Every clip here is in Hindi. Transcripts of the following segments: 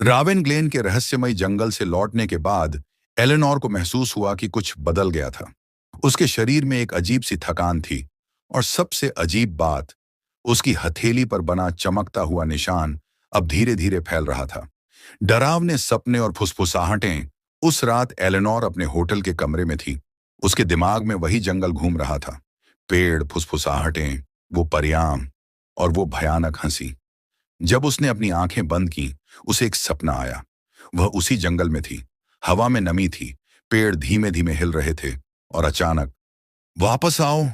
रावेन ग्लेन के रहस्यमय जंगल से लौटने के बाद एलेनोर को महसूस हुआ कि कुछ बदल गया था। उसके शरीर में एक अजीब सी थकान थी, और सबसे अजीब बात, उसकी हथेली पर बना चमकता हुआ निशान अब धीरे धीरे फैल रहा था। डरावने सपने और फुसफुसाहटें। उस रात एलेनोर अपने होटल के कमरे में थी। उसके दिमाग में वही जंगल घूम रहा था। पेड़, फुसफुसाहटें, वो परियां और वो भयानक हंसी। जब उसने अपनी आंखें बंद की, उसे एक सपना आया। वह उसी जंगल में थी। हवा में नमी थी, पेड़ धीमे धीमे हिल रहे थे, और अचानक, वापस आओ,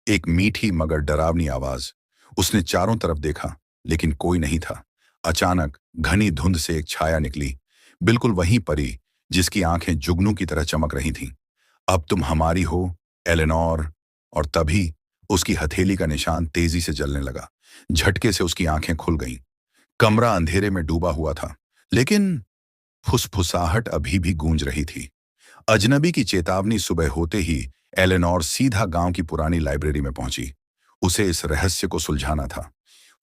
एक मीठी मगर डरावनी आवाज। उसने चारों तरफ देखा, लेकिन कोई नहीं था। अचानक घनी धुंध से एक छाया निकली, बिल्कुल वही परी जिसकी आंखें जुगनू की तरह चमक रही थीं। अब तुम हमारी हो, एलेनोर। और तभी उसकी हथेली का निशान तेजी से जलने लगा। झटके से उसकी आंखें खुल गईं। कमरा अंधेरे में डूबा हुआ था, लेकिन फुसफुसाहट अभी भी गूंज रही थी। अजनबी की चेतावनी सुबह होते ही एलेनोर सीधा गांव की पुरानी लाइब्रेरी में पहुंची। उसे इस रहस्य को सुलझाना था।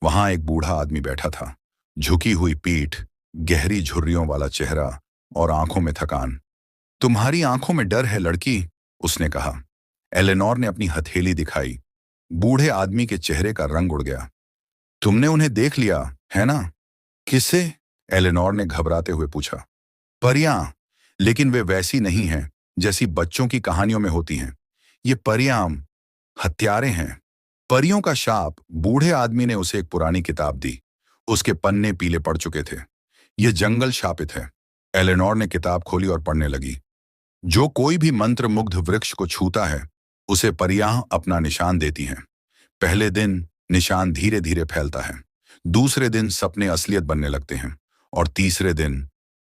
वहां एक बूढ़ा आदमी बैठा था, झुकी हुई पीठ, गहरी झुर्रियों वाला चेहरा और आंखों में थकान। तुम्हारी आंखों में डर है लड़की, उसने कहा। एलेनोर ने अपनी हथेली दिखाई। बूढ़े आदमी के चेहरे का रंग उड़ गया। तुमने उन्हें देख लिया, है ना? किससे? एलेनोर ने घबराते हुए पूछा। परियां, लेकिन वे वैसी नहीं हैं जैसी बच्चों की कहानियों में होती हैं। ये परियां हत्यारे हैं। परियों का शाप। बूढ़े आदमी ने उसे एक पुरानी किताब दी। उसके पन्ने पीले पड़ चुके थे। यह जंगल शापित है। एलेनोर ने किताब खोली और पढ़ने लगी। जो कोई भी मंत्र मुग्ध वृक्ष को छूता है, उसे परियां अपना निशान देती हैं। पहले दिन निशान धीरे धीरे फैलता है, दूसरे दिन सपने असलियत बनने लगते हैं, और तीसरे दिन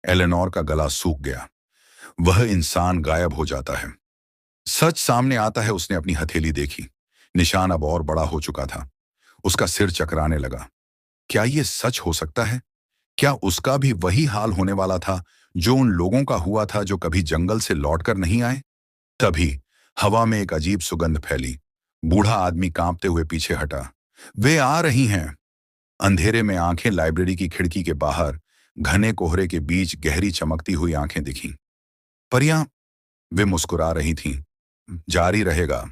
एलेनोर का गला सूख गया। वह इंसान गायब हो जाता है। सच सामने आता है। उसने अपनी हथेली देखी। निशान अब और बड़ा हो चुका था। उसका सिर चकराने लगा। क्या यह सच हो सकता है? क्या उसका भी वही हाल होने वाला था जो उन लोगों का हुआ था जो कभी जंगल से लौटकर नहीं आए? तभी हवा में एक अजीब सुगंध फैली। बूढ़ा आदमी कांपते हुए पीछे हटा। वे आ रही हैं। अंधेरे में आंखें लाइब्रेरी की खिड़की के बाहर, घने कोहरे के बीच गहरी चमकती हुई आंखें दिखीं। परियां, वे मुस्कुरा रही थीं। जारी रहेगा,